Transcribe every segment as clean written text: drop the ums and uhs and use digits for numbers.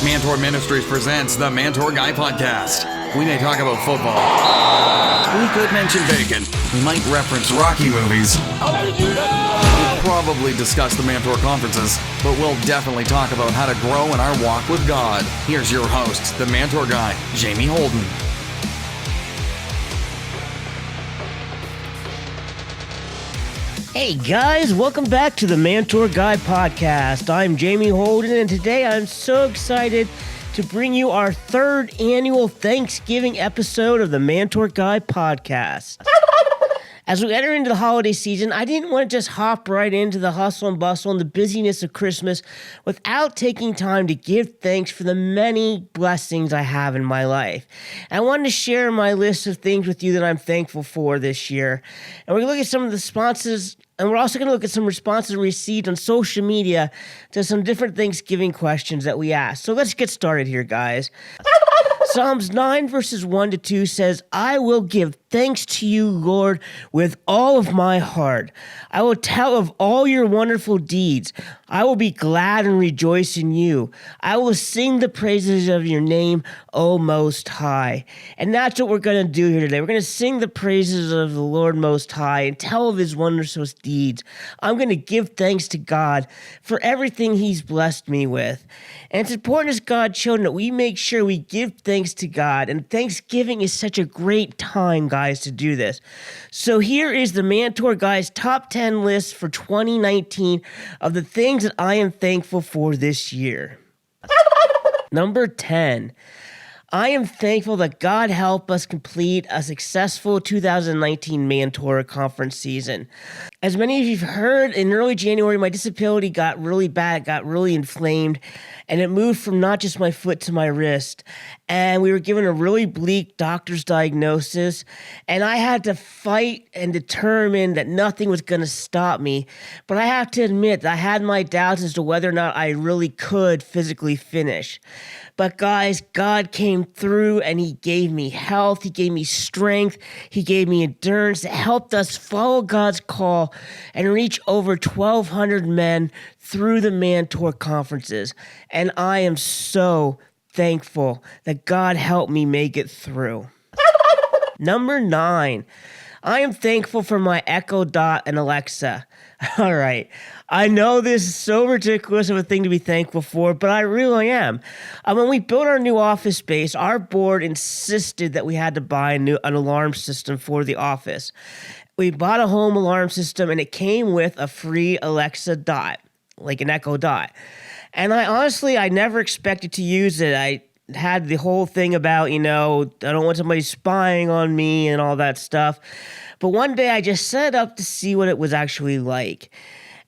Mantour Ministries presents the Mantour Guy Podcast. We may talk about football. We could mention bacon. We might reference Rocky movies. We'll probably discuss the Mantour conferences, but we'll definitely talk about how to grow in our walk with God. Here's your host, the Mantour Guy, Jamie Holden. Hey guys, welcome back to the Mantour Guy Podcast. I'm Jamie Holden, and today I'm so excited to bring you our third annual Thanksgiving episode of the Mantour Guy Podcast. As we enter into the holiday season, I didn't want to just hop right into the hustle and bustle and the busyness of Christmas without taking time to give thanks for the many blessings I have in my life. And I wanted to share my list of things with you that I'm thankful for this year. And we're going to look at some of the responses, and we're also going to look at some responses we received on social media to some different Thanksgiving questions that we asked. So let's get started here, guys. Psalms 9 verses 1 to 2 says, I will give thanks to you, Lord, with all of my heart. I will tell of all your wonderful deeds. I will be glad and rejoice in you. I will sing the praises of your name, O Most High. And that's what we're going to do here today. We're going to sing the praises of the Lord Most High and tell of his wondrous deeds. I'm going to give thanks to God for everything he's blessed me with. And it's important as God's children that we make sure we give thanks to God. And Thanksgiving is such a great time, guys, to do this. So here is the Mantour Guys top 10 list for 2019 of the things that I am thankful for this year. Number 10. I am thankful that God helped us complete a successful 2019 Mantour conference season. As many of you have heard, in early January, my disability got really bad, it got really inflamed, and it moved from not just my foot to my wrist. And we were given a really bleak doctor's diagnosis, and I had to fight and determine that nothing was going to stop me. But I have to admit that I had my doubts as to whether or not I really could physically finish. But guys, God came through and he gave me health, he gave me strength, he gave me endurance. It helped us follow God's call and reach over 1,200 men through the Mantour conferences. And I am so thankful that God helped me make it through. Number 9. I am thankful for my Echo Dot and Alexa. All right. I know this is so ridiculous of a thing to be thankful for, but I really am. When we built our new office space, our board insisted that we had to buy an alarm system for the office. We bought a home alarm system, and it came with a free Alexa Dot, like an Echo Dot. And I never expected to use it. I had the whole thing about, I don't want somebody spying on me and all that stuff. But one day I just set it up to see what it was actually like.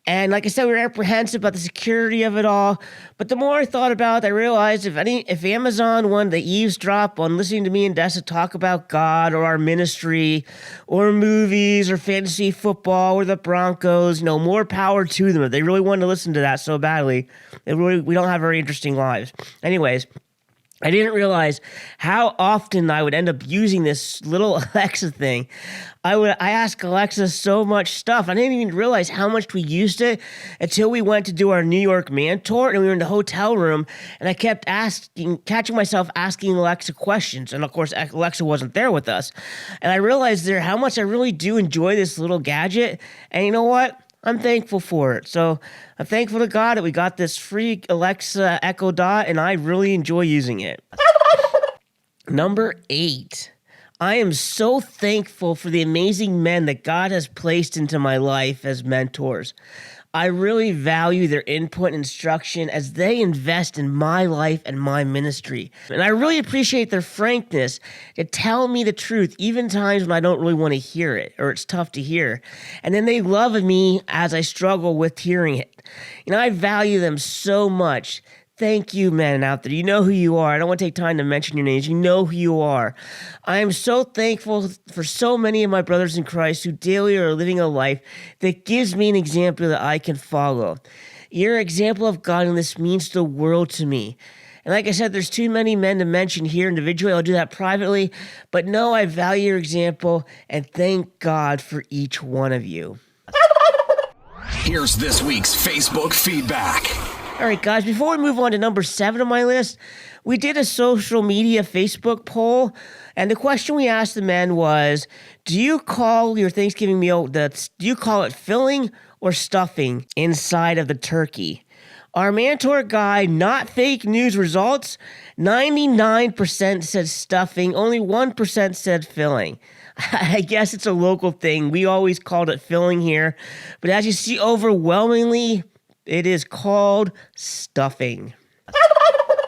And like I said, we were apprehensive about the security of it all. But the more I thought about it, I realized if Amazon wanted to eavesdrop on listening to me and Dessa talk about God or our ministry or movies or fantasy football or the Broncos, more power to them. If they really wanted to listen to that so badly, we don't have very interesting lives. Anyways, I didn't realize how often I would end up using this little Alexa thing. I asked Alexa so much stuff. I didn't even realize how much we used it until we went to do our New York Mantour, and we were in the hotel room, and I kept catching myself asking Alexa questions. And of course, Alexa wasn't there with us. And I realized there how much I really do enjoy this little gadget. And you know what? I'm thankful for it. So I'm thankful to God that we got this free Alexa Echo Dot, and I really enjoy using it. Number 8. I am so thankful for the amazing men that God has placed into my life as mentors. I really value their input and instruction as they invest in my life and my ministry. And I really appreciate their frankness to tell me the truth, even times when I don't really want to hear it or it's tough to hear. And then they love me as I struggle with hearing it. I value them so much. Thank you, men out there. You know who you are. I don't want to take time to mention your names. You know who you are. I am so thankful for so many of my brothers in Christ who daily are living a life that gives me an example that I can follow. Your example of godliness means the world to me. And like I said, there's too many men to mention here individually. I'll do that privately. But no, I value your example, and thank God for each one of you. Here's this week's Facebook feedback. All All right, guys, before we move on to number 7 on my list, we did a social media Facebook poll, and the question we asked the men was, do you call your Thanksgiving meal, do you call it filling or stuffing inside of the turkey? Our Mantour Guy Not Fake News results, 99% said stuffing, only 1% said filling. I guess it's a local thing. We always called it filling here, but as you see, overwhelmingly, it is called stuffing.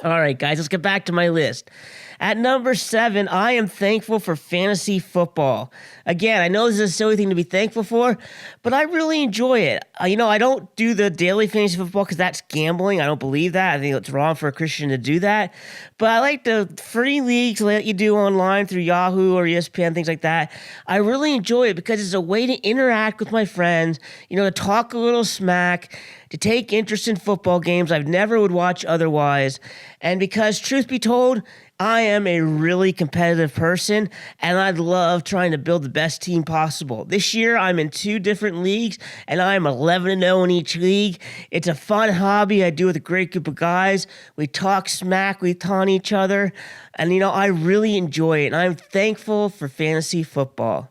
All right, guys, let's get back to my list. At number 7, I am thankful for fantasy football. Again, I know this is a silly thing to be thankful for, but I really enjoy it. I don't do the daily fantasy football because that's gambling. I don't believe that. I think it's wrong for a Christian to do that. But I like the free leagues that you do online through Yahoo or ESPN, things like that. I really enjoy it because it's a way to interact with my friends, to talk a little smack, to take interest in football games I never would watch otherwise. And because, truth be told, I am a really competitive person, and I love trying to build the best team possible. This year, I'm in 2 different leagues, and I'm 11-0 in each league. It's a fun hobby I do with a great group of guys. We talk smack, we taunt each other, and I really enjoy it, and I'm thankful for fantasy football.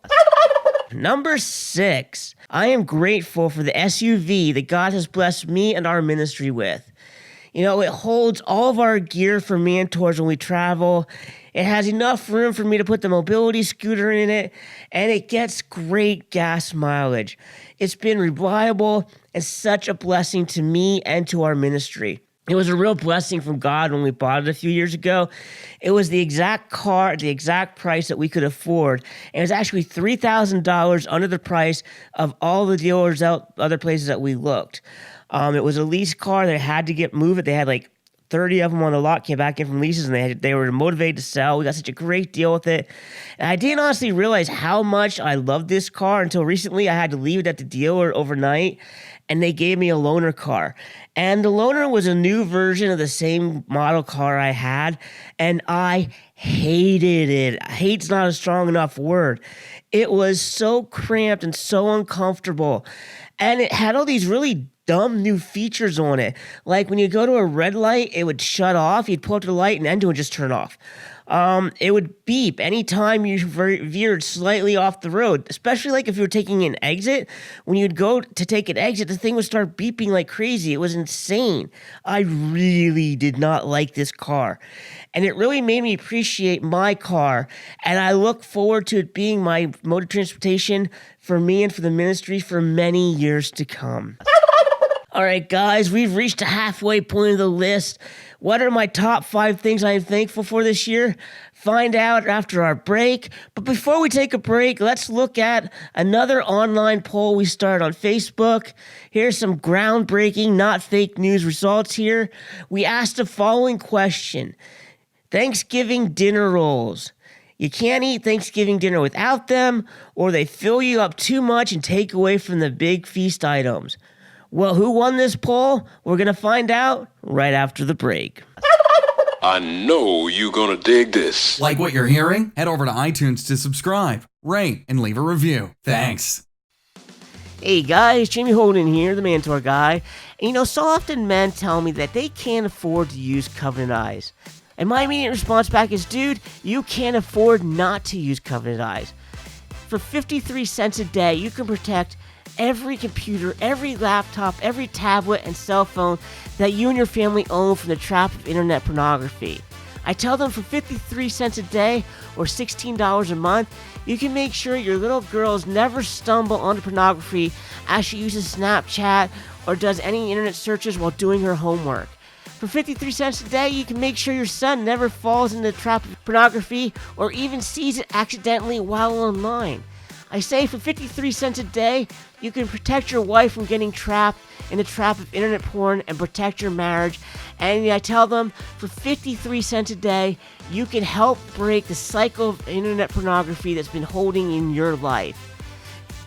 Number 6, I am grateful for the SUV that God has blessed me and our ministry with. It holds all of our gear for Mantours when we travel. It has enough room for me to put the mobility scooter in it, and it gets great gas mileage. It's been reliable and such a blessing to me and to our ministry. It was a real blessing from God when we bought it a few years ago. It was the exact car at the exact price that we could afford. And it was actually $3,000 under the price of all the dealers out other places that we looked. It was a lease car. They had to move it. They had like 30 of them on the lot, came back in from leases, and they were motivated to sell. We got such a great deal with it. And I didn't honestly realize how much I loved this car until recently. I had to leave it at the dealer overnight, and they gave me a loaner car. And the loaner was a new version of the same model car I had, and I hated it. Hate's not a strong enough word. It was so cramped and so uncomfortable. And it had all these really dumb new features on it. Like when you go to a red light, it would shut off. You'd pull up to the light and the engine would just turn off. It would beep anytime you veered slightly off the road, especially like if you were taking an exit. When you'd go to take an exit, the thing would start beeping like crazy. It was insane. I really did not like this car. And it really made me appreciate my car. And I look forward to it being my mode of transportation for me and for the ministry for many years to come. All right, guys, we've reached the halfway point of the list. What are my top 5 things I am thankful for this year? Find out after our break. But before we take a break, let's look at another online poll we started on Facebook. Here's some groundbreaking, not fake news results here. We asked the following question: Thanksgiving dinner rolls. You can't eat Thanksgiving dinner without them, or they fill you up too much and take away from the big feast items. Well, who won this poll? We're going to find out right after the break. I know you're going to dig this. Like what you're hearing? Head over to iTunes to subscribe, rate, and leave a review. Thanks. Hey guys, Jamie Holden here, the Mantour Guy. And so often men tell me that they can't afford to use Covenant Eyes. And my immediate response back is, dude, you can't afford not to use Covenant Eyes. For 53 cents a day, you can protect every computer, every laptop, every tablet, and cell phone that you and your family own from the trap of internet pornography. I tell them for 53 cents a day or $16 a month, you can make sure your little girls never stumble onto pornography as she uses Snapchat or does any internet searches while doing her homework. For 53 cents a day, you can make sure your son never falls into the trap of pornography or even sees it accidentally while online. I say for 53 cents a day, you can protect your wife from getting trapped in the trap of internet porn and protect your marriage. And I tell them for 53 cents a day, you can help break the cycle of internet pornography that's been holding in your life.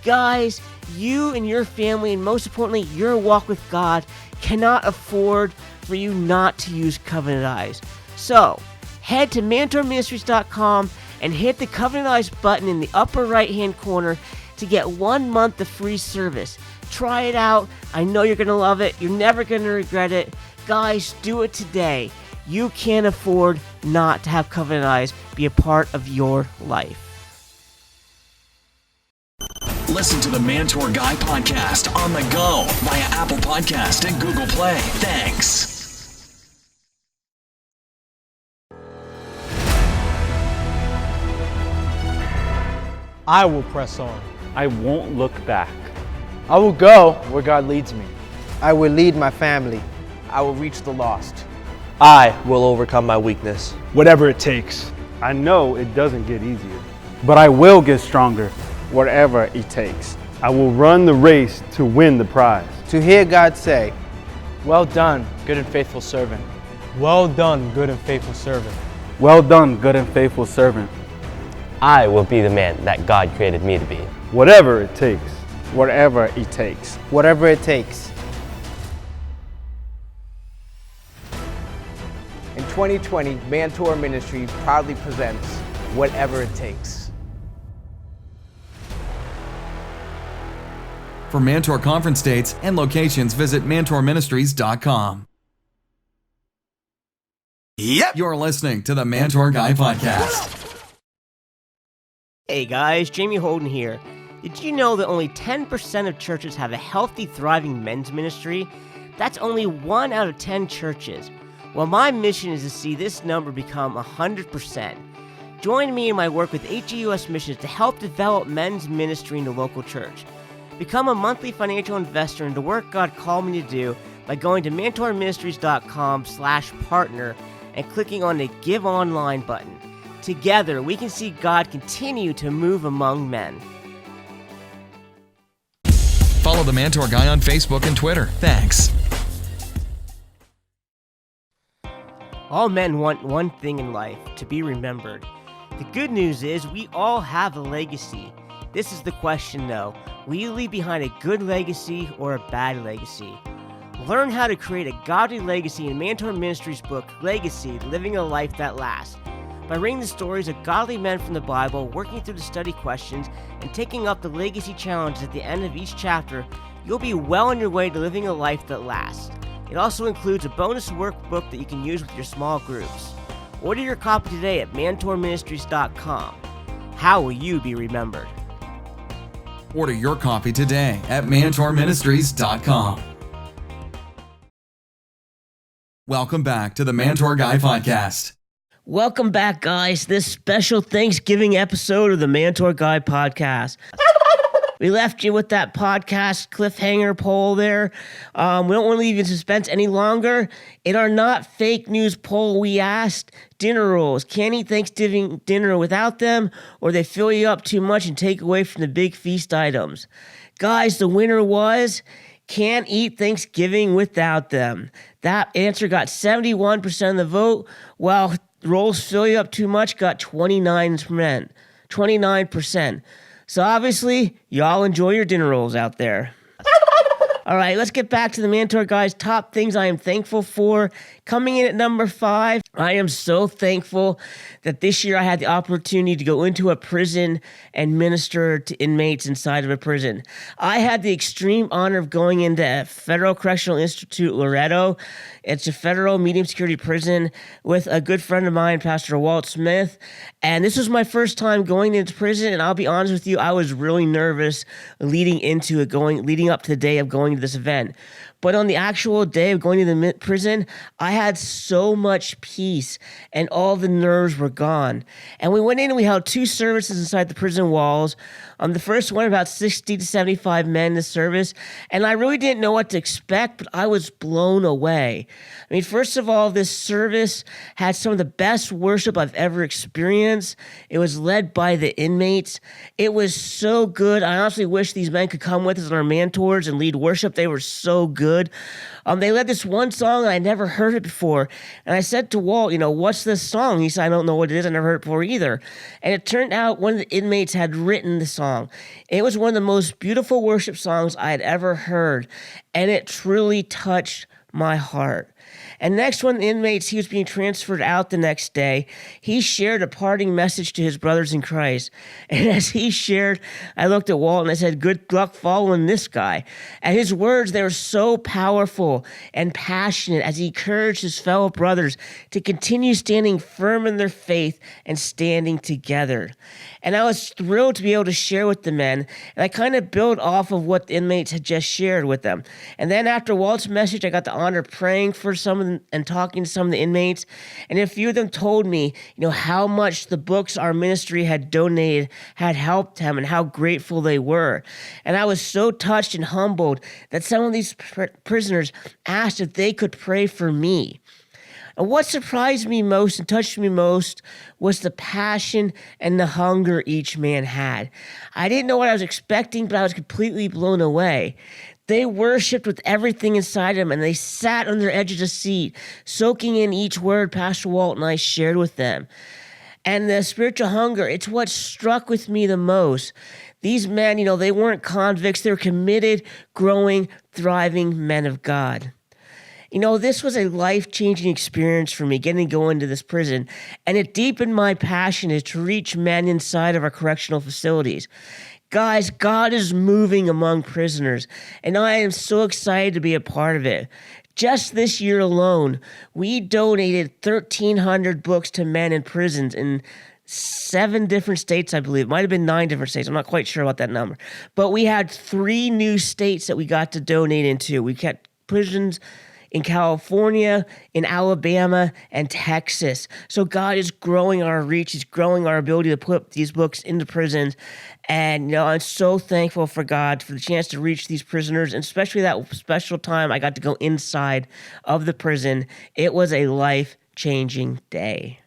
Guys, you and your family, and most importantly, your walk with God, cannot afford for you not to use Covenant Eyes. So, head to MantourMinistries.com and hit the Covenant Eyes button in the upper right-hand corner to get 1 month of free service. Try it out. I know you're going to love it. You're never going to regret it. Guys, do it today. You can't afford not to have Covenant Eyes be a part of your life. Listen to the Mantour Guy podcast on the go via Apple Podcast and Google Play. Thanks. I will press on. I won't look back. I will go where God leads me. I will lead my family. I will reach the lost. I will overcome my weakness. Whatever it takes. I know it doesn't get easier, but I will get stronger. Whatever it takes. I will run the race to win the prize. To hear God say, Well done, good and faithful servant. Well done, good and faithful servant. Well done, good and faithful servant. I will be the man that God created me to be. Whatever it takes. Whatever it takes. whatever it takes. In 2020, Mantour Ministries proudly presents Whatever It Takes. For Mantour conference dates and locations, visit mantourministries.com. Yep, you're listening to the Mantour Guy Podcast. Hey guys, Jamie Holden here. Did you know that only 10% of churches have a healthy, thriving men's ministry? That's only 1 out of 10 churches. Well, my mission is to see this number become 100%. Join me in my work with HEUS Missions to help develop men's ministry in the local church. Become a monthly financial investor in the work God called me to do by going to mentorministries.com/partner and clicking on the Give Online button. Together, we can see God continue to move among men. Follow the Mantour Guy on Facebook and Twitter. Thanks. All men want one thing in life, to be remembered. The good news is we all have a legacy. This is the question though, will you leave behind a good legacy or a bad legacy? Learn how to create a godly legacy in Mantour Ministries' book, Legacy, Living a Life That Lasts. By reading the stories of godly men from the Bible, working through the study questions, and taking up the legacy challenges at the end of each chapter, you'll be well on your way to living a life that lasts. It also includes a bonus workbook that you can use with your small groups. Order your copy today at mantourministries.com. How will you be remembered? Order your copy today at mantourministries.com. Welcome back to the Mantour Guy Podcast. Welcome back, guys, to this special Thanksgiving episode of the Mantour Guy Podcast. We left you with that podcast cliffhanger poll there. We don't want to leave you in suspense any longer. In our not fake news poll, we asked dinner rules. Can't eat Thanksgiving dinner without them, or they fill you up too much and take away from the big feast items. Guys, the winner was can't eat Thanksgiving without them. That answer got 71% of the vote, while rolls fill you up too much got 29%. 29%. So obviously, y'all enjoy your dinner rolls out there. All right, let's get back to the Mantour Guys' top things I am thankful for. Coming in at number 5, I am so thankful that this year I had the opportunity to go into a prison and minister to inmates inside of a prison. I had the extreme honor of going into Federal Correctional Institute, Loretto. It's a federal medium security prison with a good friend of mine, Pastor Walt Smith. And this was my first time going into prison, and I'll be honest with you, I was really nervous leading up to the day of going to this event. But on the actual day of going to the prison, I had so much peace and all the nerves were gone. And we went in and we held 2 services inside the prison walls. The first one, about 60 to 75 men in the service. And I really didn't know what to expect, but I was blown away. I mean, first of all, this service had some of the best worship I've ever experienced. It was led by the inmates. It was so good. I honestly wish these men could come with us on our man tours and lead worship. They were so good. They led this one song, and I never heard it before. And I said to Walt, what's this song? He said, I don't know what it is. I never heard it before either. And it turned out one of the inmates had written the song. It was one of the most beautiful worship songs I had ever heard, and it truly touched my heart. And next, one of the inmates, he was being transferred out the next day, he shared a parting message to his brothers in Christ. And as he shared, I looked at Walt and I said, good luck following this guy. And his words, they were so powerful and passionate as he encouraged his fellow brothers to continue standing firm in their faith and standing together. And I was thrilled to be able to share with the men, and I kind of built off of what the inmates had just shared with them. And then after Walt's message, I got the honor of praying for some of them and talking to some of the inmates, and a few of them told me, how much the books our ministry had donated had helped them and how grateful they were. And I was so touched and humbled that some of these prisoners asked if they could pray for me. And what surprised me most and touched me most was the passion and the hunger each man had. I didn't know what I was expecting, but I was completely blown away. They worshiped with everything inside them, and they sat on their edge of the seat, soaking in each word Pastor Walt and I shared with them. And the spiritual hunger, it's what struck with me the most. These men, they weren't convicts. They were committed, growing, thriving men of God. This was a life-changing experience for me, getting to go into this prison, and it deepened my passion to reach men inside of our correctional facilities. Guys, God is moving among prisoners, and I am so excited to be a part of it. Just this year alone, we donated 1,300 books to men in prisons in 7 different states, I believe. It might have been 9 different states. I'm not quite sure about that number. But we had 3 new states that we got to donate into. We kept prisons in California, in Alabama, and Texas. So God is growing our reach. He's growing our ability to put these books into prisons. And, I'm so thankful for God for the chance to reach these prisoners, and especially that special time I got to go inside of the prison. It was a life-changing day.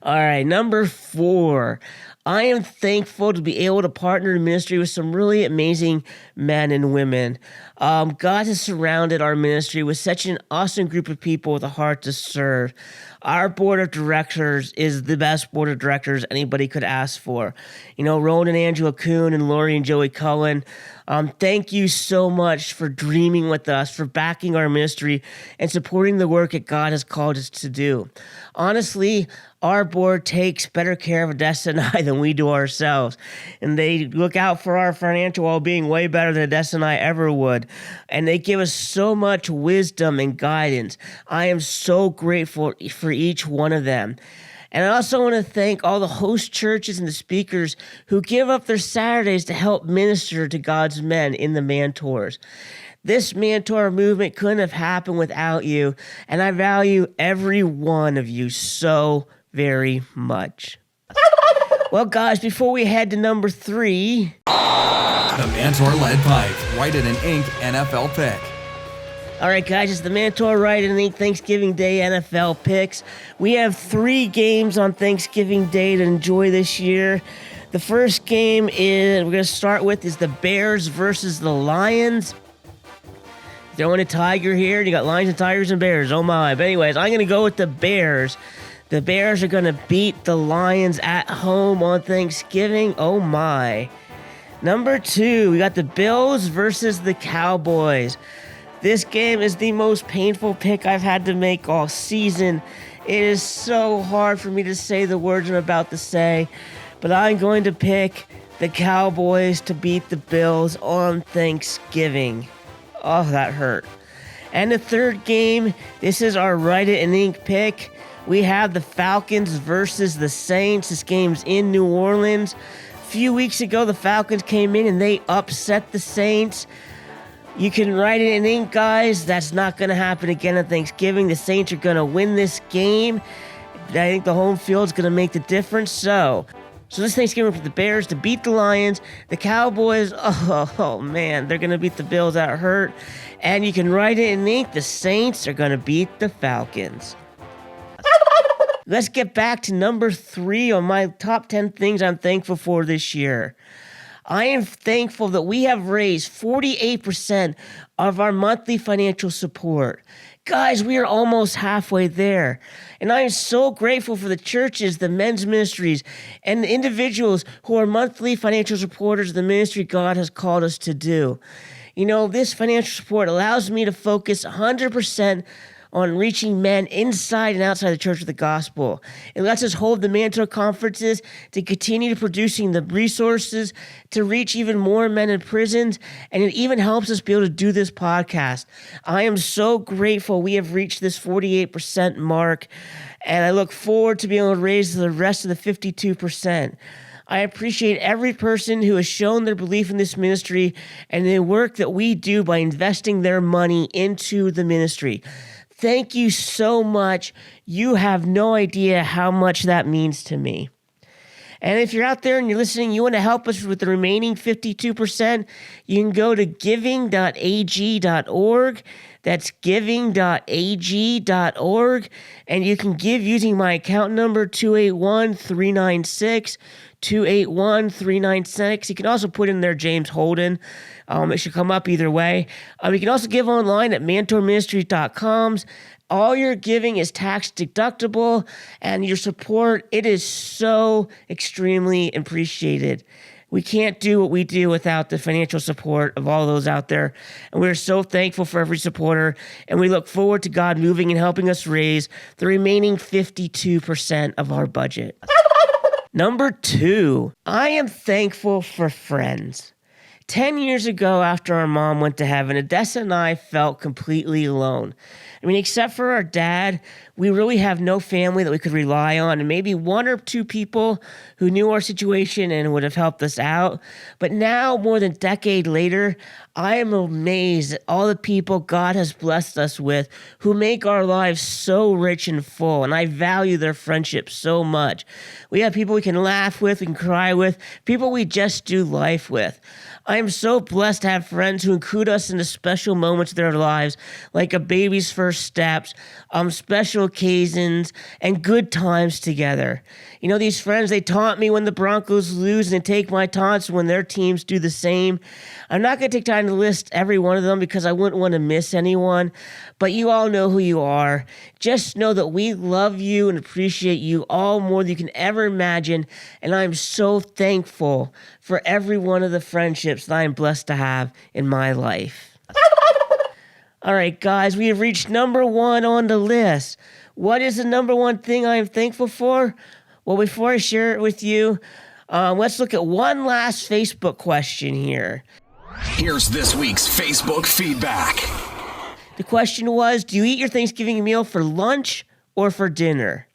All right, number 4. I am thankful to be able to partner in ministry with some really amazing men and women. God has surrounded our ministry with such an awesome group of people with a heart to serve. Our board of directors is the best board of directors anybody could ask for. Rowan and Angela Kuhn and Lori and Joey Cullen. Thank you so much for dreaming with us, for backing our ministry, and supporting the work that God has called us to do. Honestly, our board takes better care of Odessa and I than we do ourselves. And they look out for our financial well-being way better than Odessa and I ever would. And they give us so much wisdom and guidance. I am so grateful for each one of them. And I also want to thank all the host churches and the speakers who give up their Saturdays to help minister to God's men in the Mantours. This Mantour movement couldn't have happened without you, and I value every one of you so very much. Well, guys, before we head to number 3... The Mantour Lead Pipe. Write it in ink NFL pick. All right, guys, it's the Mantour Write in Ink Thanksgiving Day NFL picks. We have 3 games on Thanksgiving Day to enjoy this year. The first game we're going to start with is the Bears versus the Lions. Throwing a tiger here. You got Lions and Tigers and Bears. Oh, my. But anyways, I'm going to go with the Bears. The Bears are going to beat the Lions at home on Thanksgiving. Oh, my. Number 2, we got the Bills versus the Cowboys. This game is the most painful pick I've had to make all season. It is so hard for me to say the words I'm about to say, but I'm going to pick the Cowboys to beat the Bills on Thanksgiving. Oh, that hurt. And the third game, this is our Write It in Ink pick. We have the Falcons versus the Saints. This game's in New Orleans. A few weeks ago, the Falcons came in and they upset the Saints. You can write it in ink, guys. That's not going to happen again on Thanksgiving. The Saints are going to win this game. I think the home field is going to make the difference. So this Thanksgiving for the Bears to beat the Lions. The Cowboys, oh man, they're going to beat the Bills. That hurt. And you can write it in ink. The Saints are going to beat the Falcons. Let's get back to number 3 on my top 10 things I'm thankful for this year. I am thankful that we have raised 48% of our monthly financial support. Guys, we are almost halfway there. And I am so grateful for the churches, the men's ministries, and the individuals who are monthly financial supporters of the ministry God has called us to do. This financial support allows me to focus 100% on reaching men inside and outside the church of the gospel. It lets us hold the Mantour conferences to continue producing the resources to reach even more men in prisons, and it even helps us be able to do this podcast. I am so grateful we have reached this 48% mark, and I look forward to being able to raise the rest of the 52%. I appreciate every person who has shown their belief in this ministry and the work that we do by investing their money into the ministry. Thank you so much. You have no idea how much that means to me. And if you're out there and you're listening, you want to help us with the remaining 52%, you can go to giving.ag.org. That's giving.ag.org. And you can give using my account number 281-396. 281-396. You can also put in there James Holden. It should come up either way. You can also give online at mantourministries.com. All your giving is tax deductible, and your support, it is so extremely appreciated. We can't do what we do without the financial support of all those out there. And we're so thankful for every supporter. And we look forward to God moving and helping us raise the remaining 52% of our budget. Number 2, I am thankful for friends. 10 years ago, after our mom went to heaven, Odessa and I felt completely alone. Except for our dad, we really have no family that we could rely on, and maybe one or two people who knew our situation and would have helped us out. But now, more than a decade later, I am amazed at all the people God has blessed us with who make our lives so rich and full, and I value their friendship so much. We have people we can laugh with, we can cry with, people we just do life with. I am so blessed to have friends who include us in the special moments of their lives, like a baby's first steps, special occasions, and good times together. These friends, they taunt me when the Broncos lose and take my taunts when their teams do the same. I'm not going to take time to list every one of them because I wouldn't want to miss anyone, but you all know who you are. Just know that we love you and appreciate you all more than you can ever imagine, and I'm so thankful for every one of the friendships that I am blessed to have in my life. All right, guys, we have reached number 1 on the list. What is the number 1 thing I am thankful for? Well, before I share it with you, let's look at one last Facebook question here. Here's this week's Facebook feedback. The question was, do you eat your Thanksgiving meal for lunch or for dinner?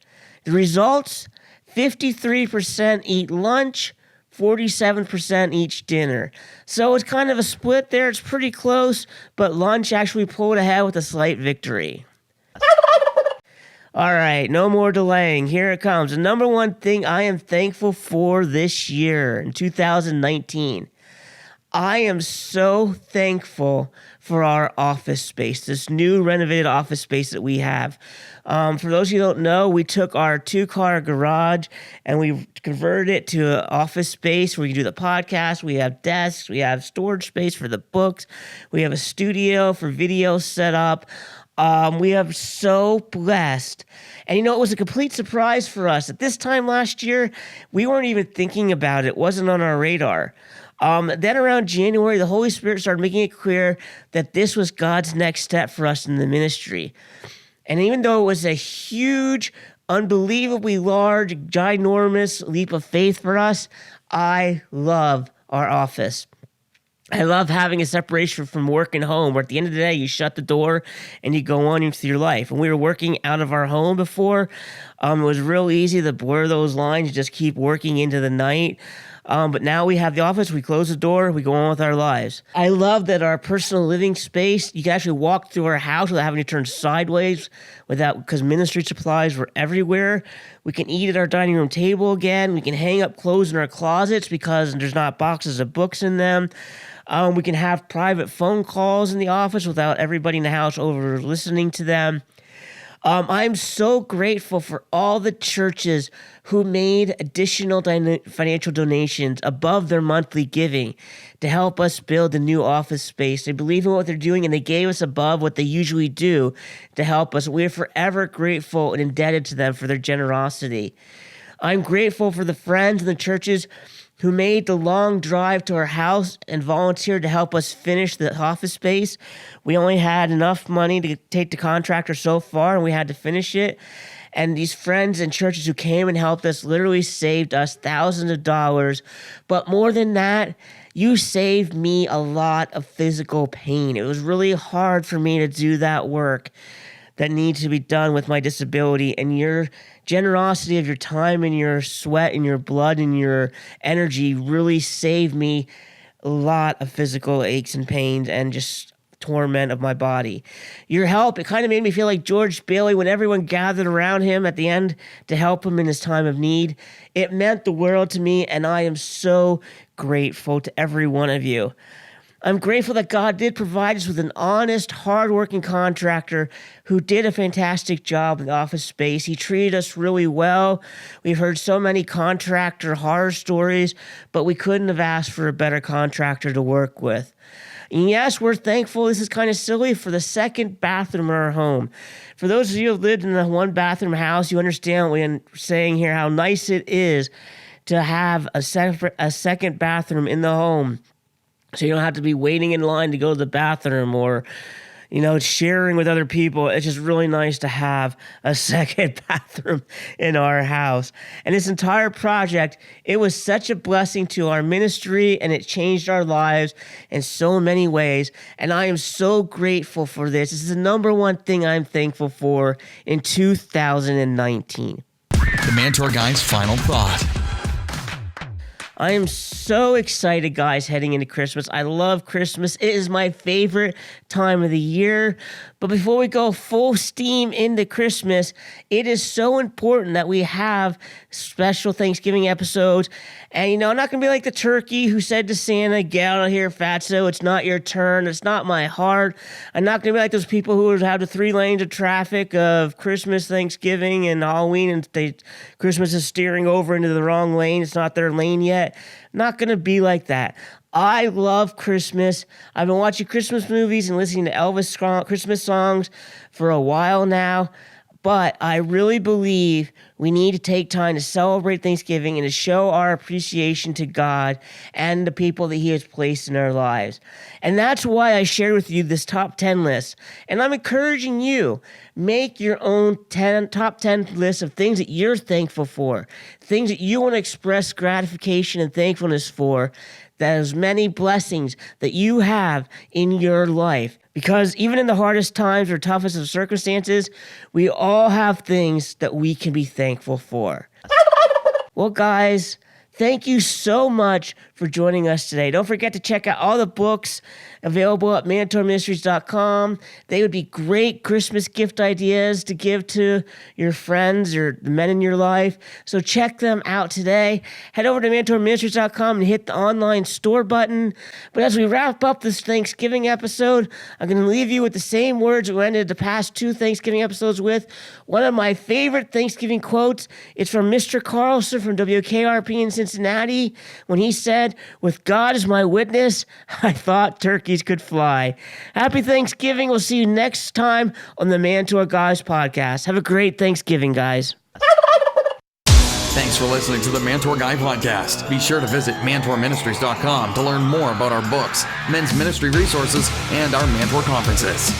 The results, 53% eat lunch, 47% each dinner. So it's kind of a split there. It's pretty close, but lunch actually pulled ahead with a slight victory. All right, no more delaying. Here it comes. The number 1 thing I am thankful for this year in 2019. I am so thankful for our office space, this new renovated office space that we have. For those of you who don't know, we took our 2-car garage and we converted it to an office space where you do the podcast. We have desks, we have storage space for the books, we have a studio for video set up. We are so blessed. And it was a complete surprise for us. At this time last year, we weren't even thinking about it. It wasn't on our radar. Then around January, the Holy Spirit started making it clear that this was God's next step for us in the ministry. And even though it was a huge, unbelievably large, ginormous leap of faith for us, I love our office. I love having a separation from work and home, where at the end of the day, you shut the door and you go on into your life. When we were working out of our home before, it was real easy to blur those lines, just keep working into the night. But now we have the office, we close the door, we go on with our lives. I love that our personal living space, you can actually walk through our house without having to turn sideways, because ministry supplies were everywhere. We can eat at our dining room table again. We can hang up clothes in our closets because there's not boxes of books in them. We can have private phone calls in the office without everybody in the house over listening to them. I'm so grateful for all the churches who made additional financial donations above their monthly giving to help us build a new office space. They believe in what they're doing, and they gave us above what they usually do to help us. We're forever grateful and indebted to them for their generosity. I'm grateful for the friends and the churches who made the long drive to our house and volunteered to help us finish the office space. We only had enough money to take the contractor so far, and we had to finish it. And these friends and churches who came and helped us literally saved us thousands of dollars. But more than that, you saved me a lot of physical pain. It was really hard for me to do that work that needs to be done with my disability, and your generosity of your time and your sweat and your blood and your energy really saved me a lot of physical aches and pains and just torment of my body. Your help, it kind of made me feel like George Bailey when everyone gathered around him at the end to help him in his time of need. It meant the world to me, and I am so grateful to every one of you. I'm grateful that God did provide us with an honest, hardworking contractor who did a fantastic job in the office space. He treated us really well. We've heard so many contractor horror stories, but we couldn't have asked for a better contractor to work with. And yes, we're thankful, this is kind of silly, for the second bathroom in our home. For those of you who have lived in a one-bathroom house, you understand what I'm saying here, how nice it is to have a second bathroom in the home. So you don't have to be waiting in line to go to the bathroom or, sharing with other people. It's just really nice to have a second bathroom in our house. And this entire project, it was such a blessing to our ministry, and it changed our lives in so many ways. And I am so grateful for this. This is the number one thing I'm thankful for in 2019. The Mantour Guys Final Thought. I am so excited, guys, heading into Christmas. I love Christmas. It is my favorite time of the year. But before we go full steam into Christmas, it is so important that we have special Thanksgiving episodes. And, I'm not going to be like the turkey who said to Santa, "Get out of here, fatso. It's not your turn. It's not my heart." I'm not going to be like those people who have the 3 lanes of traffic of Christmas, Thanksgiving, and Halloween, and Christmas is steering over into the wrong lane. It's not their lane yet. Not going to be like that. I love Christmas. I've been watching Christmas movies and listening to Elvis Christmas songs for a while now. But I really believe we need to take time to celebrate Thanksgiving and to show our appreciation to God and the people that He has placed in our lives. And that's why I shared with you this top 10 list. And I'm encouraging you, make your own top 10 list of things that you're thankful for, things that you want to express gratification and thankfulness for, those many blessings that you have in your life. Because even in the hardest times or toughest of circumstances, we all have things that we can be thankful for. Well, guys, thank you so much for joining us today. Don't forget to check out all the books available at mantourministries.com. They would be great Christmas gift ideas to give to your friends or the men in your life. So check them out today. Head over to mantourministries.com and hit the online store button. But as we wrap up this Thanksgiving episode, I'm going to leave you with the same words we ended the past 2 Thanksgiving episodes with. One of my favorite Thanksgiving quotes is from Mr. Carlson from WKRP in Cincinnati when he said, "With God as my witness, I thought turkeys could fly." Happy Thanksgiving. We'll see you next time on the Mantour Guys podcast. Have a great Thanksgiving, guys. Thanks for listening to the Mantour Guy podcast. Be sure to visit mantourministries.com to learn more about our books, men's ministry resources, and our Mantour conferences.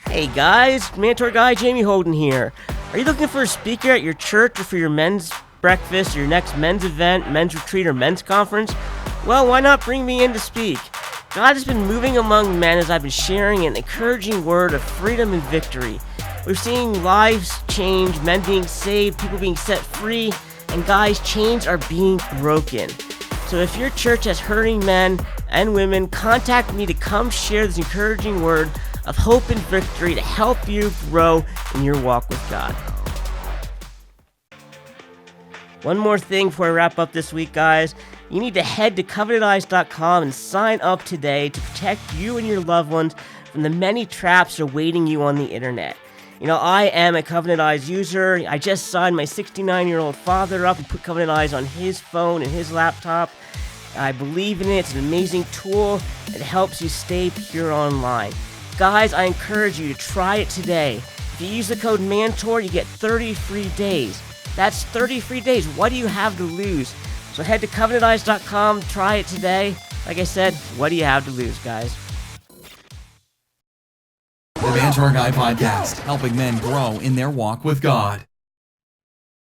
Hey guys, Mantour Guy Jamie Holden here. Are you looking for a speaker at your church or for your men's breakfast, your next men's event, men's retreat, or men's conference? Well, why not bring me in to speak? God has been moving among men as I've been sharing an encouraging word of freedom and victory. We're seeing lives change, men being saved, people being set free, and guys, chains are being broken. So if your church has hurting men and women, contact me to come share this encouraging word of hope and victory to help you grow in your walk with God. One more thing before I wrap up this week, guys. You need to head to covenanteyes.com and sign up today to protect you and your loved ones from the many traps awaiting you on the internet. I am a Covenant Eyes user. I just signed my 69-year-old father up and put Covenant Eyes on his phone and his laptop. I believe in it. It's an amazing tool. It helps you stay pure online. Guys, I encourage you to try it today. If you use the code MANTOR, you get 30 free days. That's 30 free days. What do you have to lose? So head to covenanteyes.com, try it today. Like I said, what do you have to lose, guys? The Mantour Guy Podcast, helping men grow in their walk with God.